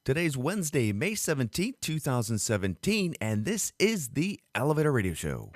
Today's Wednesday, May 17th, 2017, and this is the Elevator Radio Show.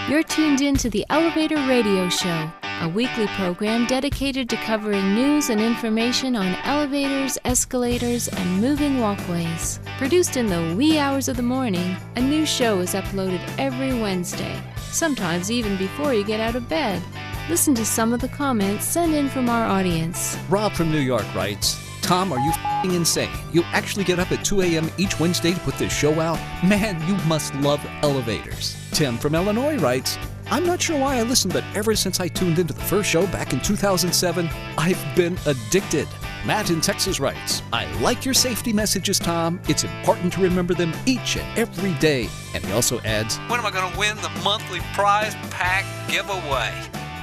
You're tuned in to the Elevator Radio Show, a weekly program dedicated to covering news and information on elevators, escalators, and moving walkways. Produced in the wee hours of the morning, a new show is uploaded every Wednesday, sometimes even before you get out of bed. Listen to some of the comments sent in from our audience. Rob from New York writes, Tom, are you f***ing insane? You actually get up at 2 a.m. each Wednesday to put this show out? Man, you must love elevators. Tim from Illinois writes, I'm not sure why I listened, but ever since I tuned into the first show back in 2007, I've been addicted. Matt in Texas writes, I like your safety messages, Tom. It's important to remember them each and every day. And he also adds, when am I going to win the monthly prize pack giveaway?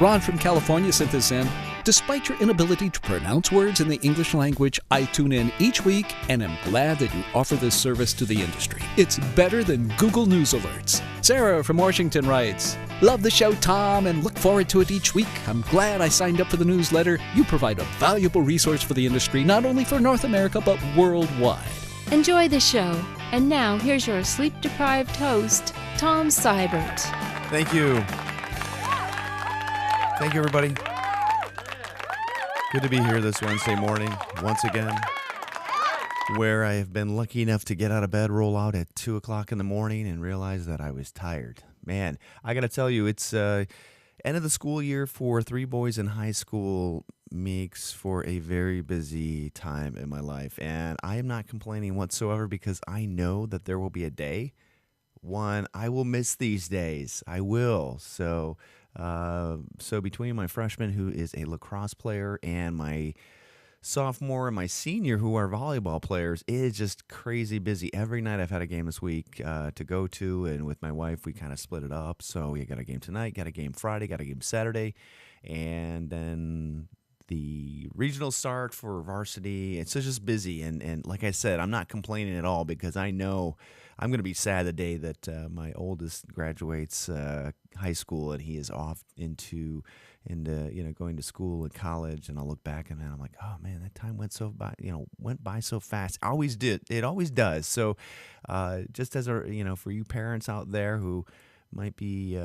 Ron from California sent this in. Despite your inability to pronounce words in the English language, I tune in each week and am glad that you offer this service to the industry. It's better than Google News alerts. Sarah from Washington writes, love the show, Tom, and look forward to it each week. I'm glad I signed up for the newsletter. You provide a valuable resource for the industry, not only for North America, but worldwide. Enjoy the show. And now, here's your sleep-deprived host, Tom Seibert. Thank you. Thank you, everybody. Good to be here this Wednesday morning, once again, where I have been lucky enough to get out of bed, roll out at 2 o'clock in the morning, and realize that I was tired. Man, I got to tell you, it's end of the school year for three boys in high school makes for a very busy time in my life. And I am not complaining whatsoever because I know that there will be a day when I will miss these days. I will. So between my freshman, who is a lacrosse player, and my sophomore and my senior, who are volleyball players, it is just crazy busy. Every night I've had a game this week to go to, and with my wife, we kind of split it up. So we got a game tonight, got a game Friday, got a game Saturday, and then the regional start for varsity. It's just busy, and like I said, I'm not complaining at all because I know I'm going to be sad the day that my oldest graduates high school and he is off into going to school and college, and I'll look back and I'm like, oh man, that time went by so fast. Always did. It always does. So just as for you parents out there who might be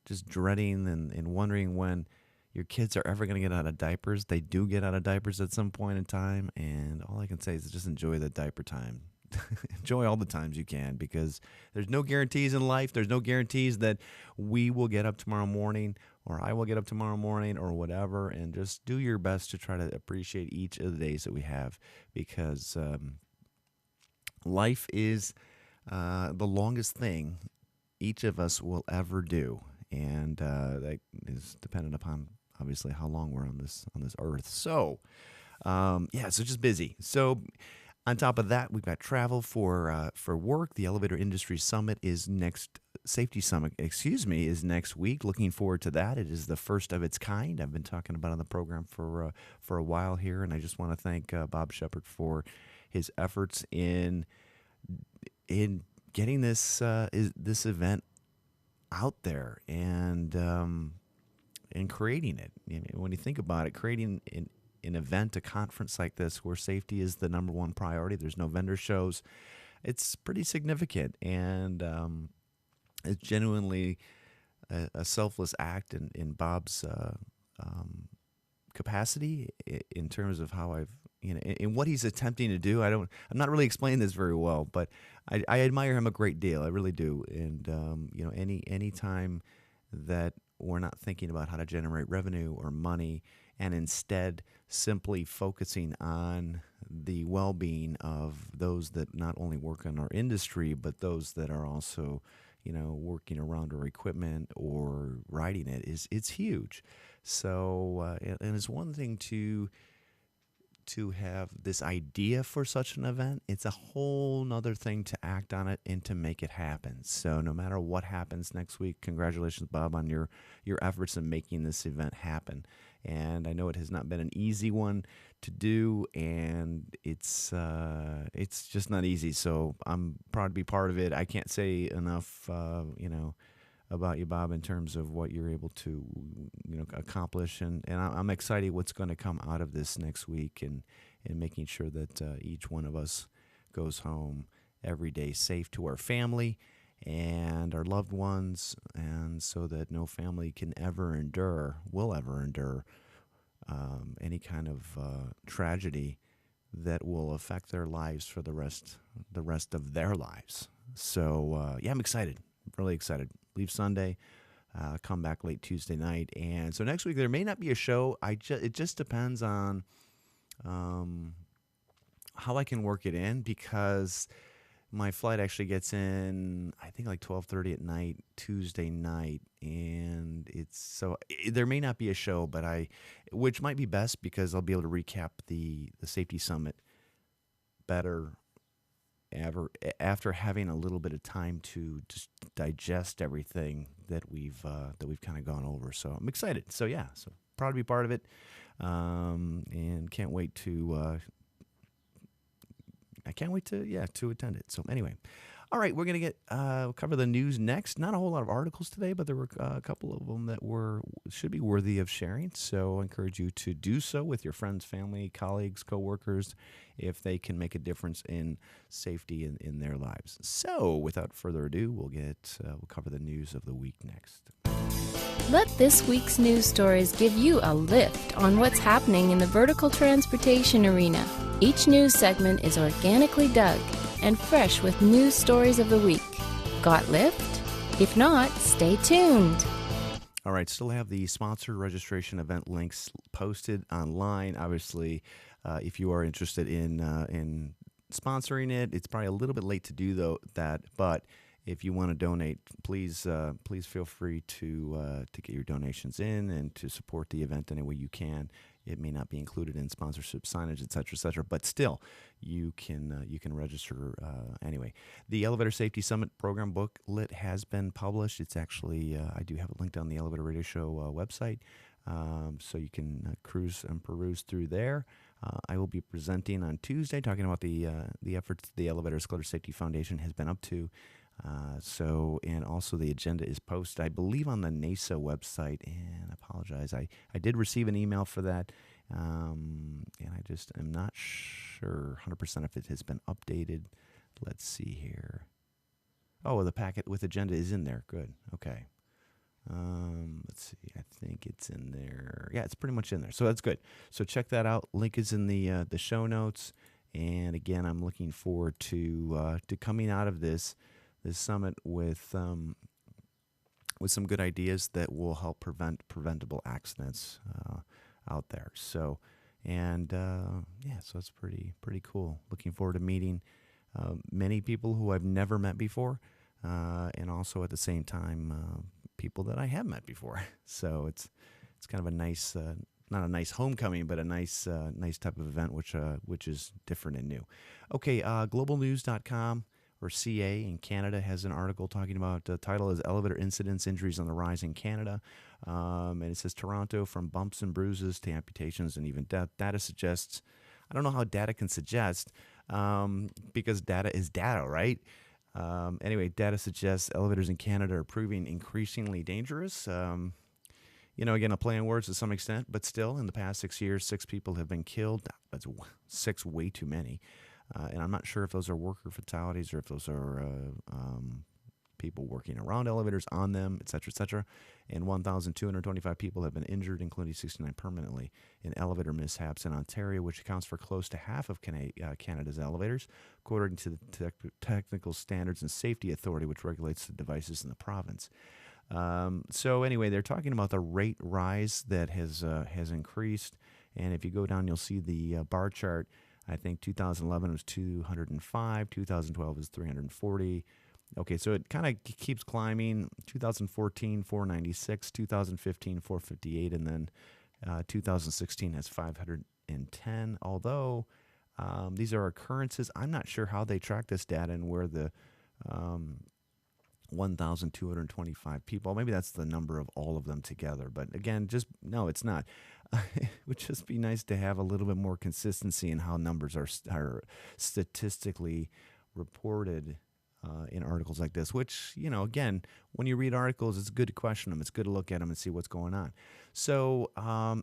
just dreading and wondering when your kids are ever going to get out of diapers, they do get out of diapers at some point in time, and all I can say is just enjoy the diaper time. Enjoy all the times you can, because there's no guarantees in life. There's no guarantees that we will get up tomorrow morning or I will get up tomorrow morning or whatever, and just do your best to try to appreciate each of the days that we have, because life is the longest thing each of us will ever do, and that is dependent upon obviously how long we're on this earth. So so just busy. So on top of that, we've got travel for work. The Elevator Industry Summit is Safety Summit, is next week. Looking forward to that. It is the first of its kind. I've been talking about it on the program for a while here, and I just want to thank Bob Shepard for his efforts in getting this event out there and creating it. When you think about it, creating an event, a conference like this where safety is the number one priority. There's no vendor shows. It's pretty significant, and it's genuinely a selfless act in Bob's capacity in terms of how in what he's attempting to do. I'm not really explaining this very well, but I admire him a great deal. I really do. And any time that we're not thinking about how to generate revenue or money, and instead simply focusing on the well-being of those that not only work in our industry, but those that are also, working around our equipment or riding it, it's huge. So, and it's one thing to have this idea for such an event. It's a whole nother thing to act on it and to make it happen. So no matter what happens next week, congratulations, Bob, on your efforts in making this event happen. And I know it has not been an easy one to do, and it's just not easy. So I'm proud to be part of it. I can't say enough, about you, Bob, in terms of what you're able to, accomplish, and I'm excited what's going to come out of this next week, and making sure that each one of us goes home every day safe to our family and our loved ones, and so that no family will ever endure any kind of tragedy that will affect their lives for the rest of their lives. So I'm excited, really excited. Leave Sunday, come back late Tuesday night, and so next week there may not be a show. It just depends on how I can work it in, because my flight actually gets in, I think, like 12:30 at night Tuesday night, and there may not be a show, but which might be best, because I'll be able to recap the Safety Summit better after having a little bit of time to just digest everything that we've kind of gone over. So I'm excited. So proud to be part of it, and can't wait to. I can't wait to attend it. So anyway, all right, we're gonna cover the news next. Not a whole lot of articles today, but there were a couple of them that should be worthy of sharing. So I encourage you to do so with your friends, family, colleagues, coworkers, if they can make a difference in safety in their lives. So without further ado, we'll cover the news of the week next. Let this week's news stories give you a lift on what's happening in the vertical transportation arena. Each news segment is organically dug and fresh with news stories of the week. Got lift? If not, stay tuned. All right, still have the sponsored registration event links posted online. Obviously, if you are interested in sponsoring it, it's probably a little bit late to do that, but if you want to donate, please feel free to get your donations in and to support the event any way you can. It may not be included in sponsorship signage, et cetera, but still, you can register anyway. The Elevator Safety Summit program booklet has been published. It's actually I do have it linked on the Elevator Radio Show website, so you can cruise and peruse through there. I will be presenting on Tuesday, talking about the efforts the Elevator Escalator Safety Foundation has been up to. And also the agenda is posted, I believe, on the NASA website, and I apologize. I did receive an email for that, and I just am not sure 100% if it has been updated. Let's see here. Oh, the packet with agenda is in there. Good. Okay. Let's see. I think it's in there. Yeah, it's pretty much in there. So that's good. So check that out. Link is in the show notes. And again, I'm looking forward to coming out of this summit with some good ideas that will help prevent preventable accidents out there. So, so it's pretty cool. Looking forward to meeting many people who I've never met before, and also at the same time people that I have met before. So it's kind of a nice, not a nice homecoming, but a nice type of event, which is different and new. Okay, globalnews.com. or CA in Canada has an article talking about, the title is Elevator Incidents, Injuries on the Rise in Canada. And it says Toronto, from bumps and bruises to amputations and even death. Data suggests, I don't know how data can suggest, because data is data, right? Anyway, data suggests elevators in Canada are proving increasingly dangerous. Again, a play on words to some extent, but still, in the past 6 years, 6 people have been killed. That's 6 way too many. And I'm not sure if those are worker fatalities or if those are people working around elevators, on them, et cetera, and 1,225 people have been injured, including 69 permanently, in elevator mishaps in Ontario, which accounts for close to half of Canada's elevators, according to the Technical Standards and Safety Authority, which regulates the devices in the province. So anyway, they're talking about the rate rise that has increased, and if you go down, you'll see the bar chart. I think 2011 was 205, 2012 is 340. Okay, so it kind of keeps climbing. 2014, 496, 2015, 458, and then 2016 has 510. Although these are occurrences, I'm not sure how they track this data and where the 1,225 people, maybe that's the number of all of them together. But again, no, it's not. It would just be nice to have a little bit more consistency in how numbers are statistically reported in articles like this, which, again, when you read articles, it's good to question them. It's good to look at them and see what's going on. So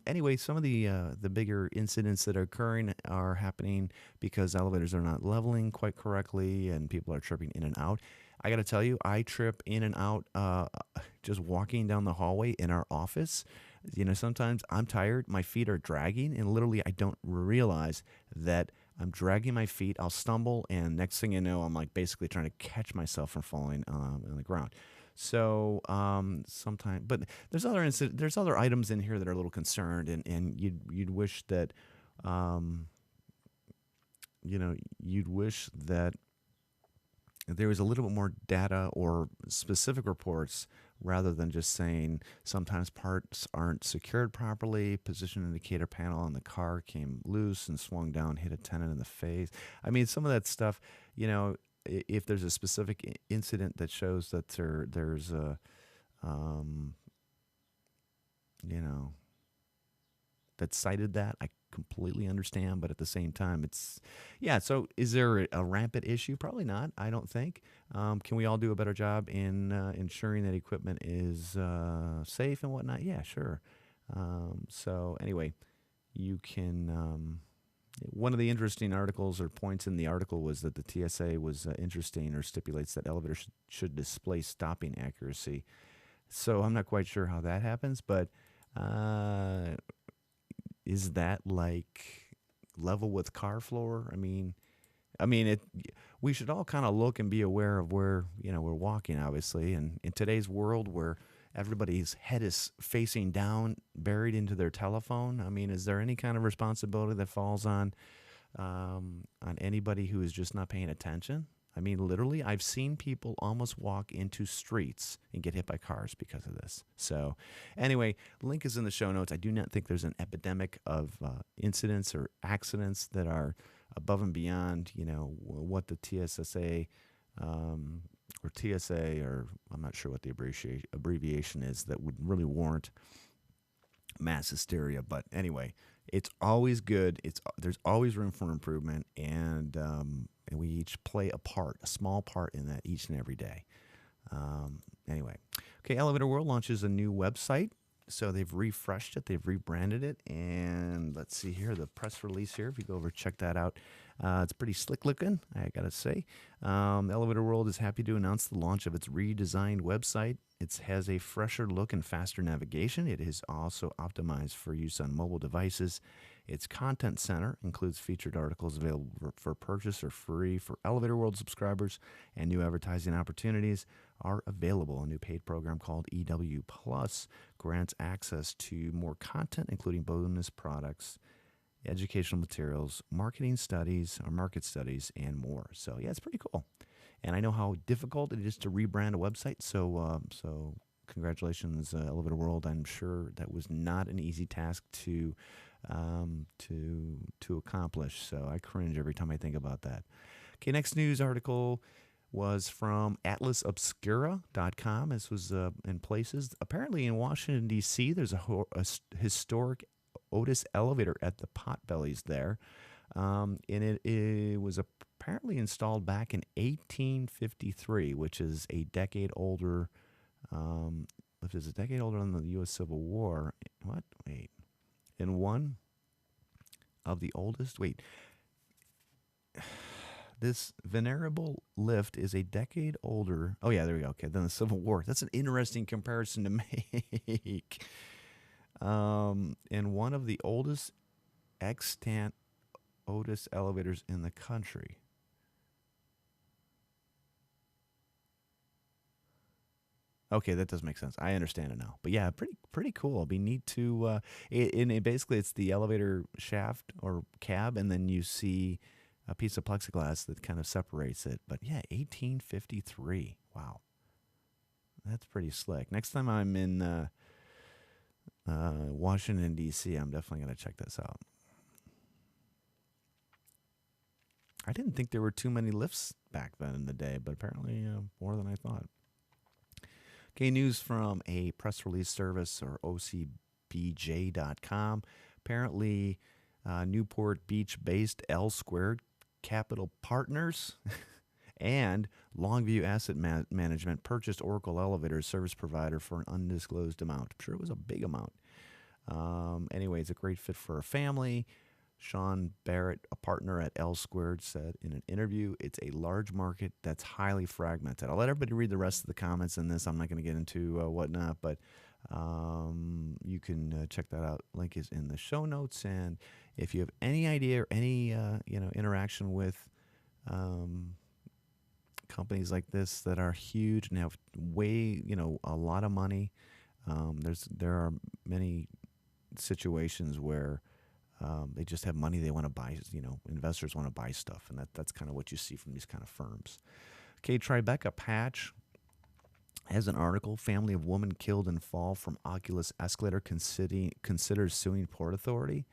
anyway, some of the bigger incidents that are occurring are happening because elevators are not leveling quite correctly and people are tripping in and out. I got to tell you, I trip in and out just walking down the hallway in our office. Sometimes I'm tired, my feet are dragging, and literally I don't realize that I'm dragging my feet. I'll stumble, and next thing you know, I'm like basically trying to catch myself from falling on the ground. So sometimes, but there's other items in here that are a little concerned, and you'd wish that, you'd wish that there was a little bit more data or specific reports rather than just saying sometimes parts aren't secured properly, position indicator panel on the car came loose and swung down, hit a tenant in the face. I mean, some of that stuff, if there's a specific incident that shows that there's a, that cited that, I completely understand, but at the same time, so is there a rampant issue? Probably not, I don't think. Can we all do a better job in ensuring that equipment is safe and whatnot? Yeah, sure. So anyway, you can, one of the interesting articles or points in the article was that the TSA was interesting or stipulates that elevators should display stopping accuracy. So I'm not quite sure how that happens, but is that like level with car floor? I mean, we should all kind of look and be aware of where, we're walking, obviously. And in today's world where everybody's head is facing down, buried into their telephone, I mean, is there any kind of responsibility that falls on anybody who is just not paying attention? I mean, literally, I've seen people almost walk into streets and get hit by cars because of this. So anyway, link is in the show notes. I do not think there's an epidemic of incidents or accidents that are above and beyond, what the TSSA or TSA, or I'm not sure what the abbreviation is, that would really warrant mass hysteria. But anyway, it's always good. There's always room for improvement, and we each play a small part in that each and every day. Anyway, okay, Elevator World launches a new website. So they've refreshed it, they've rebranded it, and let's see here, the press release here, if you go over, check that out. It's pretty slick looking, I gotta say. Elevator World is happy to announce the launch of its redesigned website. It has a fresher look and faster navigation. It is also optimized for use on mobile devices. Its content center includes featured articles available for purchase or free for Elevator World subscribers, and new advertising opportunities are available. A new paid program called EW Plus grants access to more content, including bonus products, educational materials, market studies, and more. So yeah, it's pretty cool. And I know how difficult it is to rebrand a website. So congratulations, Elevator World. I'm sure that was not an easy task to accomplish. So I cringe every time I think about that. Okay, next news article was from atlasobscura.com. This was in places. Apparently in Washington, D.C., there's a historic Otis elevator at the Potbellies there. And it was apparently installed back in 1853, which is a decade older. If it's a decade older than the U.S. Civil War. What? Wait. And one of the oldest. Wait. This venerable lift is a decade older. Oh, yeah, there we go. Okay, than the Civil War. That's an interesting comparison to make. And one of the oldest extant Otis elevators in the country. Okay, that does make sense. I understand it now. But yeah, pretty cool. It'll be neat to. Basically, it's the elevator shaft or cab, and then you see a piece of plexiglass that kind of separates it. But yeah, 1853. Wow, that's pretty slick. Next time I'm in Washington, D.C., I'm definitely going to check this out. I didn't think there were too many lifts back then in the day, but apparently more than I thought. Okay, news from a press release service, or OCBJ.com. Apparently, Newport Beach-based L Squared Capital Partners, And Longview Asset Management purchased Oracle Elevator service provider for an undisclosed amount. I'm sure it was a big amount. Anyway, it's a great fit for a family. Sean Barrett, a partner at L Squared, said in an interview, it's a large market that's highly fragmented. I'll let everybody read the rest of the comments in this. I'm not going to get into whatnot, but you can check that out. Link is in the show notes. And if you have any idea or any interaction with companies like this that are huge and have way a lot of money, there are many situations where they just have money they want to buy. Investors want to buy stuff, and that's kind of what you see from these kind of firms. Okay, Tribeca Patch has an article: family of woman killed in fall from Oculus escalator considers suing Port Authority.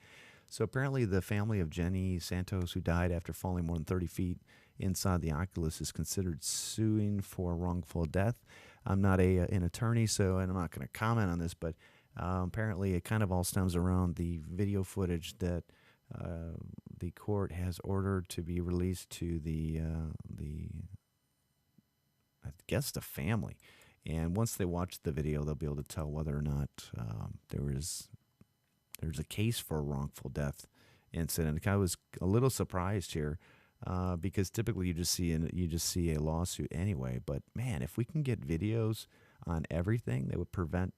So apparently the family of Jenny Santos, who died after falling more than 30 feet inside the Oculus, is considered suing for wrongful death. I'm not an attorney, and I'm not going to comment on this, but apparently it kind of all stems around the video footage that the court has ordered to be released to the family. And once they watch the video, they'll be able to tell whether or not there's a case for a wrongful death incident. I was a little surprised here because typically you just see a lawsuit anyway. But man, if we can get videos on everything that would prevent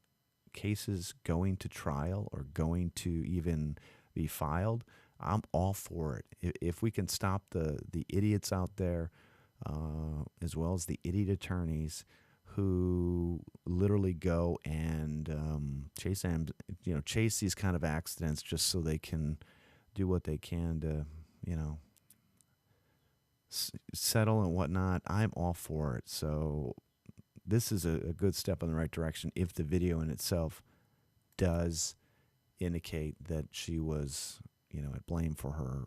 cases going to trial or going to even be filed, I'm all for it. If we can stop the idiots out there, as well as the idiot attorneys who literally go and chase these kind of accidents just so they can do what they can to, settle and whatnot, I'm all for it. So this is a good step in the right direction if the video in itself does indicate that she was, at blame for her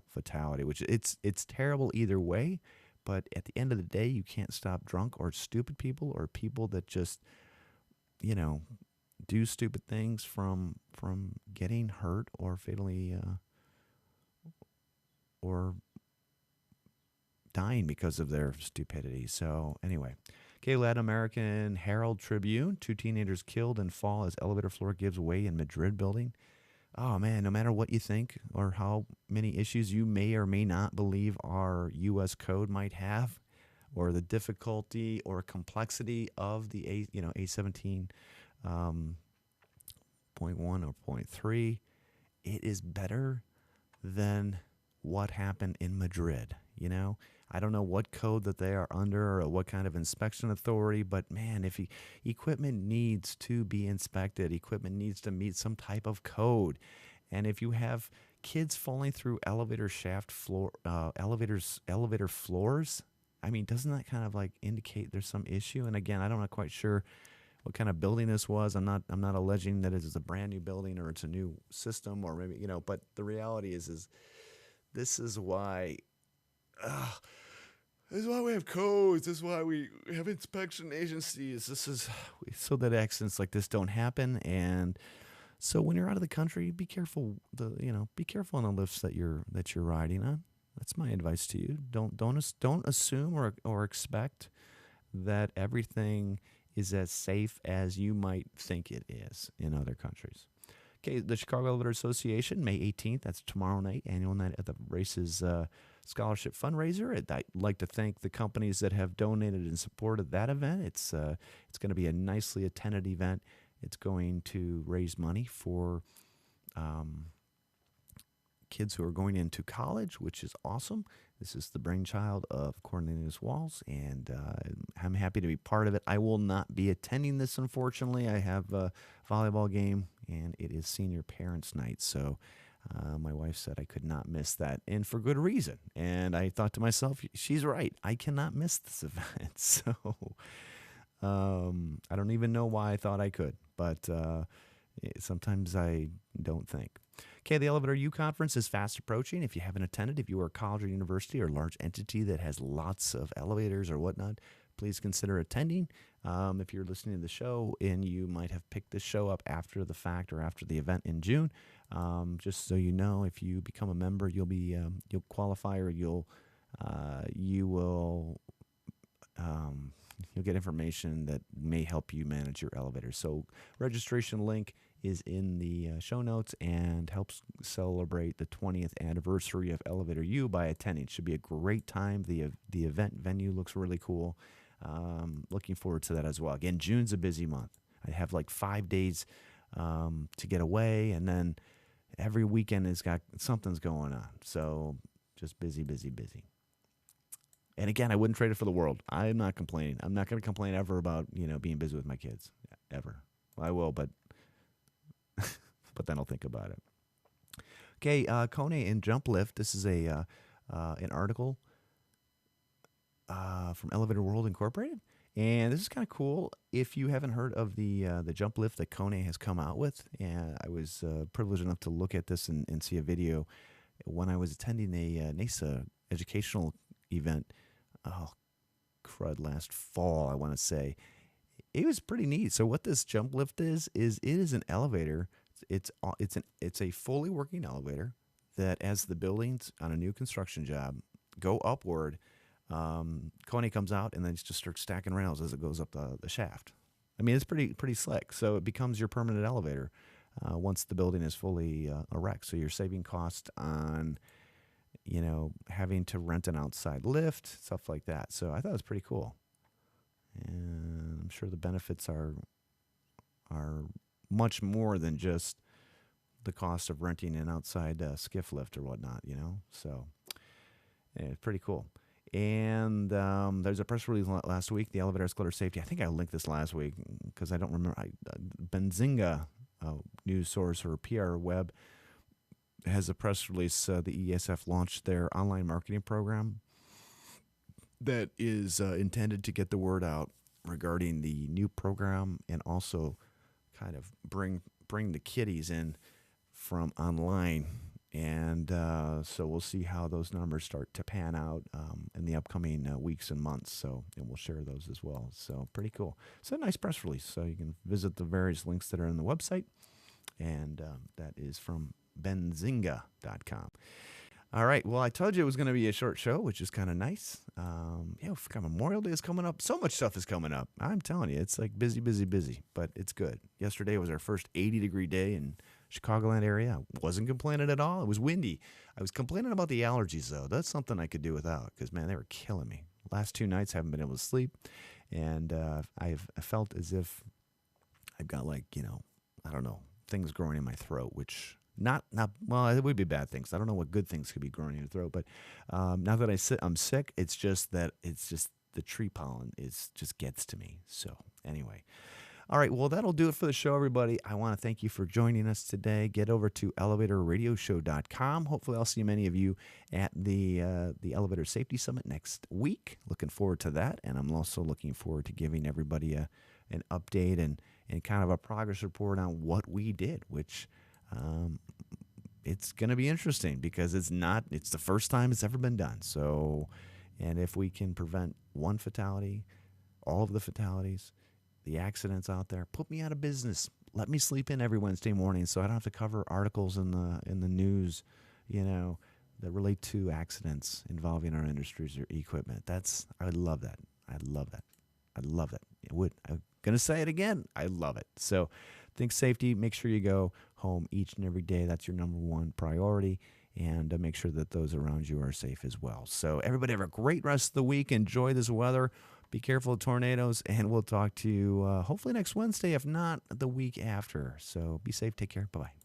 fatality, which it's terrible either way. But at the end of the day, you can't stop drunk or stupid people or people that just, do stupid things from getting hurt or fatally or dying because of their stupidity. So anyway, okay, Latin American Herald Tribune, 2 teenagers killed in fall as elevator floor gives way in Madrid building. Oh man, no matter what you think or how many issues you may or may not believe our U.S. code might have, or the difficulty or complexity of the A17.1 or .3, it is better than what happened in Madrid. I don't know what code that they are under or what kind of inspection authority, but man, if equipment needs to be inspected, equipment needs to meet some type of code. And if you have kids falling through elevator floors, I mean, doesn't that kind of like indicate there's some issue? And again, I'm not quite sure what kind of building this was. I'm not alleging that it is a brand new building or it's a new system or maybe, but the reality is this is why we have codes. This is why we have inspection agencies. This is so that accidents like this don't happen. And so when you're out of the country, be careful. Be careful on the lifts that you're riding on. That's my advice to you. Don't assume or expect that everything is as safe as you might think it is in other countries. Okay, the Chicago Elevator Association, May 18th, that's tomorrow night, annual night at the Races Scholarship Fundraiser. I'd like to thank the companies that have donated and supported that event. It's going to be a nicely attended event. It's going to raise money for kids who are going into college, which is awesome. This is the brainchild of Cornelius Walls, and I'm happy to be part of it. I will not be attending this, unfortunately. I have a volleyball game, and it is senior parents' night, so my wife said I could not miss that, and for good reason. And I thought to myself, she's right. I cannot miss this event. So I don't even know why I thought I could, but sometimes I don't think. Okay, the Elevator U Conference is fast approaching. If you haven't attended, if you are a college or university or large entity that has lots of elevators or whatnot, please consider attending. If you're listening to the show and you might have picked this show up after the fact or after the event in June, just so you know, if you become a member, you'll qualify or you'll you will you'll get information that may help you manage your elevator. So registration link is in the show notes and helps celebrate the 20th anniversary of Elevator U by attending. It should be a great time. The event venue looks really cool. Looking forward to that as well. Again, June's a busy month. I have like 5 days to get away, and then every weekend has got something's going on. So just busy, busy, busy. And again, I wouldn't trade it for the world. I'm not complaining. I'm not going to complain ever about, being busy with my kids, ever. Well, I will, but but then I'll think about it. Okay, Kone and Jump Lift. This is an article from Elevator World Incorporated, and this is kind of cool. If you haven't heard of the Jump Lift that Kone has come out with, and I was privileged enough to look at this and see a video when I was attending a NASA educational event. Oh, crud! Last fall, I want to say. It was pretty neat. So what this Jump Lift is it is an elevator. It's a fully working elevator that, as the buildings on a new construction job go upward, Kone comes out and then just starts stacking rails as it goes up the shaft. I mean, it's pretty slick. So it becomes your permanent elevator once the building is fully erect. So you're saving cost on having to rent an outside lift, stuff like that. So I thought it was pretty cool. And I'm sure the benefits are much more than just the cost of renting an outside skiff lift or whatnot, So it's pretty cool. And there's a press release last week, the elevator escalator safety. I think I linked this last week because I don't remember. Benzinga news source or PR Web has a press release. The ESF launched their online marketing program that is intended to get the word out regarding the new program and also kind of bring the kiddies in from online. And so we'll see how those numbers start to pan out in the upcoming weeks and months. And we'll share those as well. So pretty cool. It's a nice press release. So you can visit the various links that are on the website. And that is from benzinga.com. All right. Well, I told you it was going to be a short show, which is kind of nice. Memorial Day is coming up. So much stuff is coming up. I'm telling you, it's like busy, busy, busy, but it's good. Yesterday was our first 80-degree day in Chicagoland area. I wasn't complaining at all. It was windy. I was complaining about the allergies, though. That's something I could do without because, man, they were killing me. Last 2 nights, I haven't been able to sleep, and I felt as if I've got I don't know, things growing in my throat, which well, it would be bad things. I don't know what good things could be growing in your throat, but now that I'm sick, it's just the tree pollen just gets to me. So anyway. All right, well, that'll do it for the show, everybody. I want to thank you for joining us today. Get over to elevatorradioshow.com. Hopefully, I'll see many of you at the Elevator Safety Summit next week. Looking forward to that, and I'm also looking forward to giving everybody an update and kind of a progress report on what we did, which it's going to be interesting because it's the first time it's ever been done. So, and if we can prevent one fatality, all of the fatalities, the accidents out there, put me out of business. Let me sleep in every Wednesday morning so I don't have to cover articles in the news, that relate to accidents involving our industries or equipment. I would love that. I'd love that. I'd love that. It would. I'm going to say it again. I love it. So think safety. Make sure you go home each and every day. That's your number one priority. And make sure that those around you are safe as well. So everybody have a great rest of the week. Enjoy this weather. Be careful of tornadoes. And we'll talk to you hopefully next Wednesday, if not the week after. So be safe. Take care. Bye-bye.